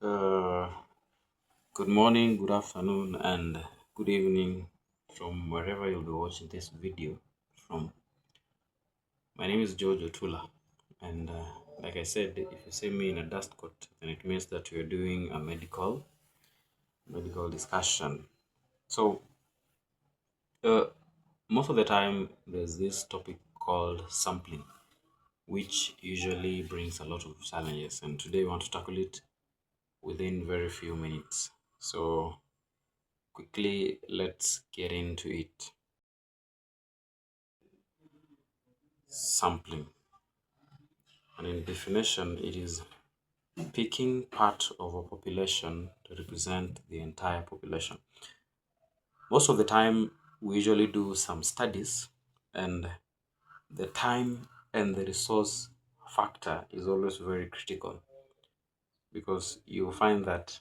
Uh, Good morning, good afternoon, and good evening from wherever you'll be watching this video from. My name is George Otula, and like I said, if you see me in a dust coat, then it means that you're doing a medical discussion. So, uh, most of the time, there's this topic called sampling, which usually brings a lot of challenges, and today we want to tackle it within very few minutes. So, quickly, let's get into it. Sampling, and in definition, it is picking part of a population to represent the entire population. Most of the time, we usually do some studies, and the time and the resource factor is always very critical because you find that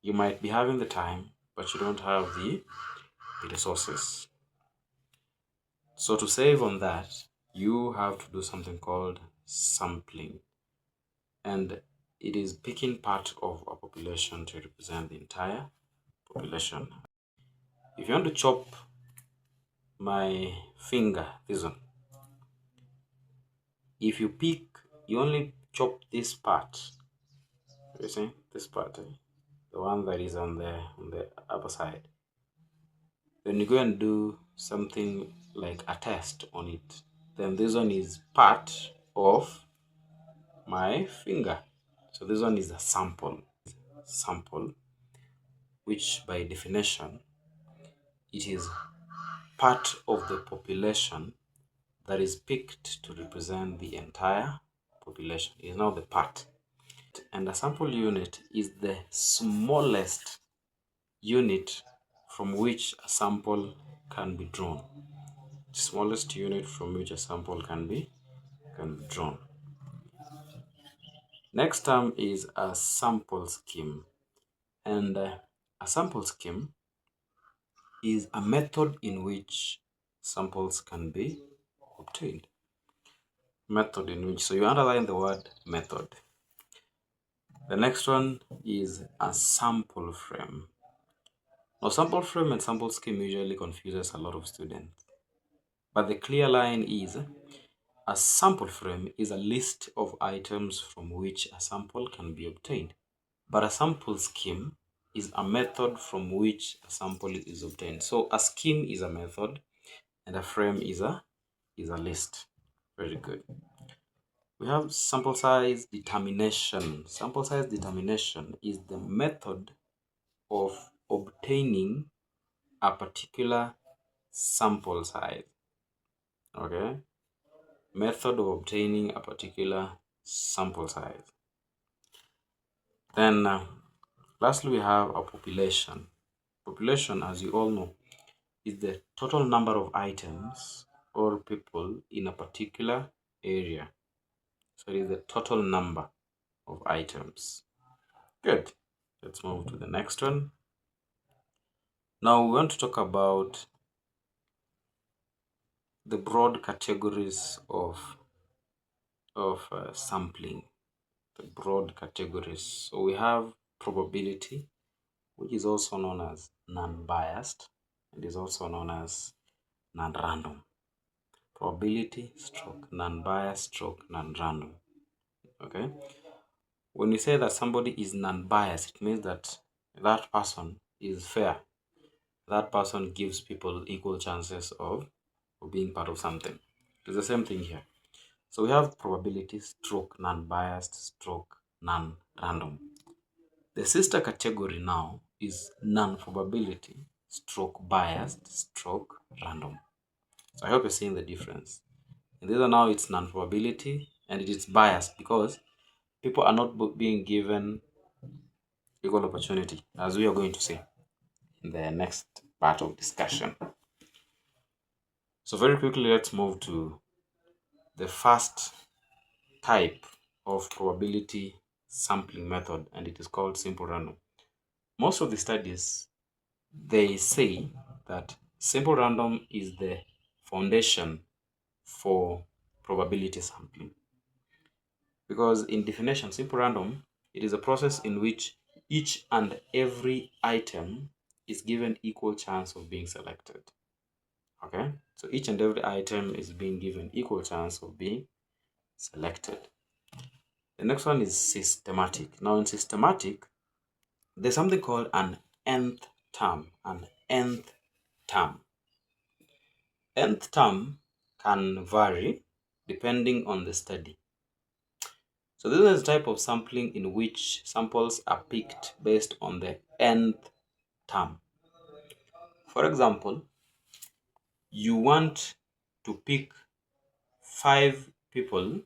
you might be having the time, but you don't have the resources. So, to save on that, you have to do something called sampling, and it is picking part of a population to represent the entire population. If you want to chop my finger, this one, if you pick, you only chop this part. You see this part, the one that is on the upper side. Then you go and do something like a test on it. Then this one is part of my finger. So this one is a sample, which by definition it is part of the population that is picked to represent the entire population. It is now the part. And a sample unit is the smallest unit from which a sample can be drawn. The smallest unit from which a sample can be drawn. Next term is a sample scheme. And a sample scheme is a method in which samples can be obtained. Method in which, so you underline the word method. The next one is a sample frame. Now, sample frame and sample scheme usually confuses a lot of students. But the clear line is a sample frame is a list of items from which a sample can be obtained. But a sample scheme is a method from which a sample is obtained. So a scheme is a method and a frame is a list. Very good. We have sample size determination. Sample size determination is the method of obtaining a particular sample size. Okay, method of obtaining a particular sample size. Then lastly, we have a population. Population, as you all know, is the total number of items or people in a particular area. So it is the total number of items. Good. Let's move to the next one. Now we want to talk about the broad categories of sampling. The broad categories. So we have probability, which is also known as non-biased, and is also known as non-random. Probability stroke non-biased stroke non-random. Okay. When we say that somebody is non-biased, it means that that person is fair. That person gives people equal chances of being part of something. It's the same thing here. So we have probability stroke non-biased stroke non-random. The sister category now is non-probability stroke biased stroke random. So I hope you're seeing the difference. In this one now it's non-probability and it is biased because people are not being given equal opportunity, as we are going to see in the next part of discussion. So very quickly, let's move to the first type of probability sampling method, and it is called simple random. Most of the studies, they say that simple random is the foundation for probability sampling, because in definition, simple random It is a process in which each and every item is given equal chance of being selected. Okay, so each and every item is being given equal chance of being selected. The next one is systematic. Now in systematic, there's something called an nth term. An nth term. Nth term can vary depending on the study. So this is a type of sampling in which samples are picked based on the nth term. For example, you want to pick 5 people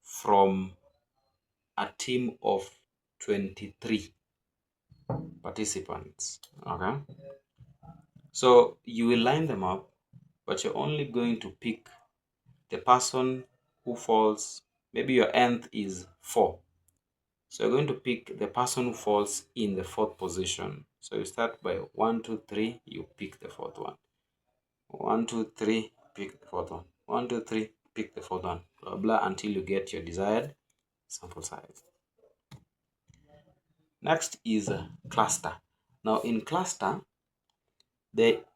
from a team of 23 participants. Okay, so you will line them up, but you're only going to pick the person who falls. Maybe your nth is 4, so you're going to pick the person who falls in the 4th position. So you start by 1 2 3, you pick the 4th one. 1 2 3, pick the 4th one. 1 2 3, pick the 4th one, blah blah, until you get your desired sample size. Next is a cluster. Now in cluster, it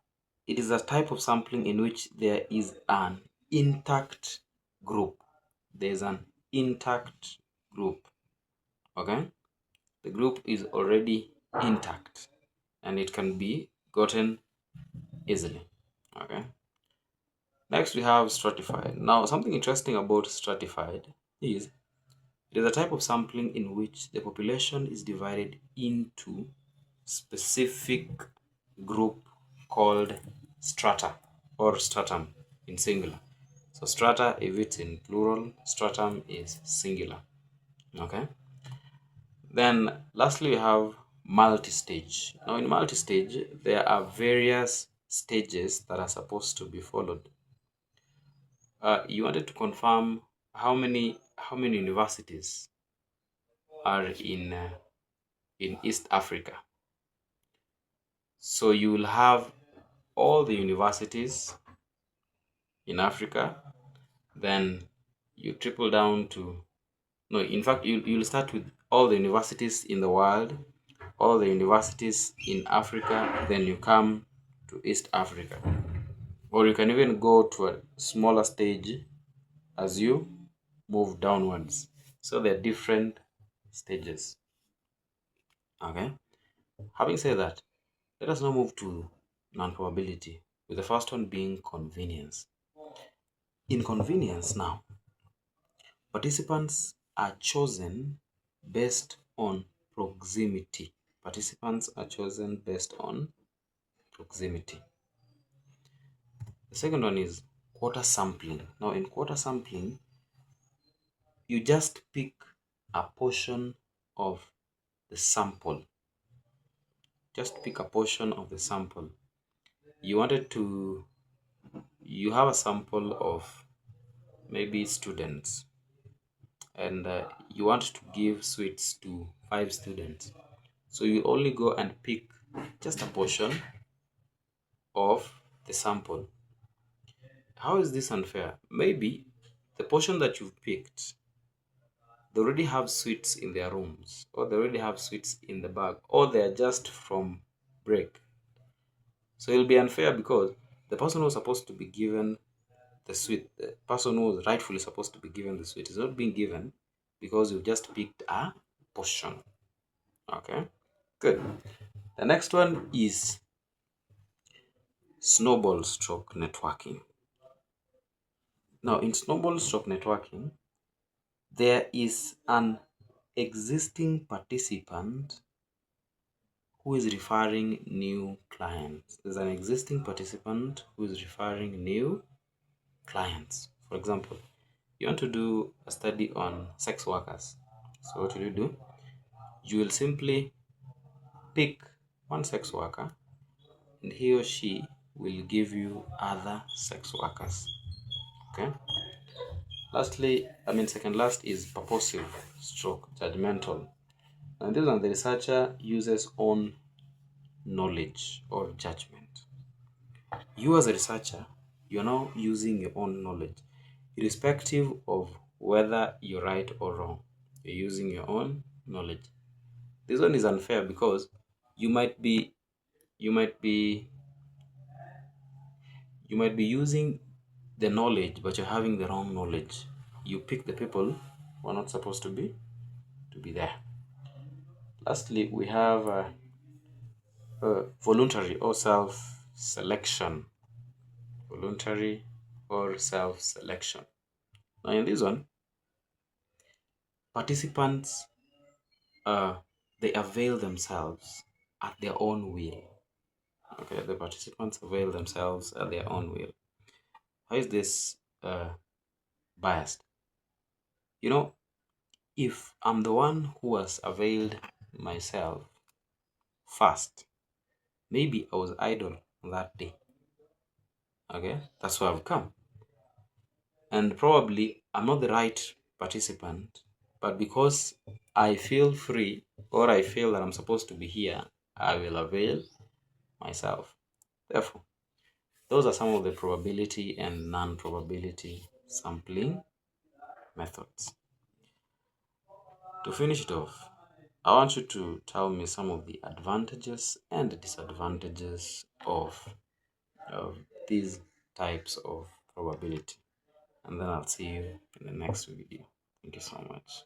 is a type of sampling in which there is an intact group. There's an intact group. Okay, the group is already intact and it can be gotten easily. Okay, next we have stratified. Now something interesting about stratified is it is a type of sampling in which the population is divided into specific group called strata or stratum in singular. So strata, if it's in plural, stratum is singular. Okay. Then lastly, we have multi-stage. Now in multi-stage, there are various stages that are supposed to be followed. You wanted to confirm how many universities are in East Africa. So you will have all the universities in Africa, then you trickle down to, no, in fact, you'll start with all the universities in the world, all the universities in Africa, then you come to East Africa. Or you can even go to a smaller stage as you move downwards. So there are different stages. Okay. Having said that, let us now move to non-probability, with the first one being convenience. In convenience now, participants are chosen based on proximity. Participants are chosen based on proximity. The second one is quarter sampling. Now in quarter sampling, you just pick a portion of the sample. Just pick a portion of the sample. You have a sample of maybe students, and you want to give sweets to 5 students. So you only go and pick just a portion of the sample. How is this unfair? Maybe the portion that you've picked, they already have sweets in their rooms, or they already have sweets in the bag, or they're just from break. So it'll be unfair because the person who's supposed to be given the sweet, the person who was rightfully supposed to be given the sweet, is not being given because you've just picked a portion. Okay, good. The next one is snowball stroke networking. Now, in snowball stroke networking, there is an existing participant who is referring new clients. There's an existing participant who is referring new clients. For example, you want to do a study on sex workers. So what will you do? You will simply pick one sex worker and he or she will give you other sex workers. Okay. Second last is purposive stroke judgmental. And this one, the researcher uses own knowledge or judgment. You as a researcher, you're now using your own knowledge, irrespective of whether you're right or wrong. You're using your own knowledge. This one is unfair because you might be you might be you might be using the knowledge, but you're having the wrong knowledge. You pick the people who are not supposed to be there. Lastly, we have voluntary or self-selection. Voluntary or self-selection. Now, in this one, participants they avail themselves at their own will. Okay, the participants avail themselves at their own will. How is this biased? You know, if I'm the one who has availed myself first, maybe I was idle that day. Okay, that's why I've come. And probably I'm not the right participant, but because I feel free or I feel that I'm supposed to be here, I will avail myself. Therefore, those are some of the probability and non-probability sampling methods. To finish it off, I want you to tell me some of the advantages and disadvantages of these types of probability. And then I'll see you in the next video. Thank you so much.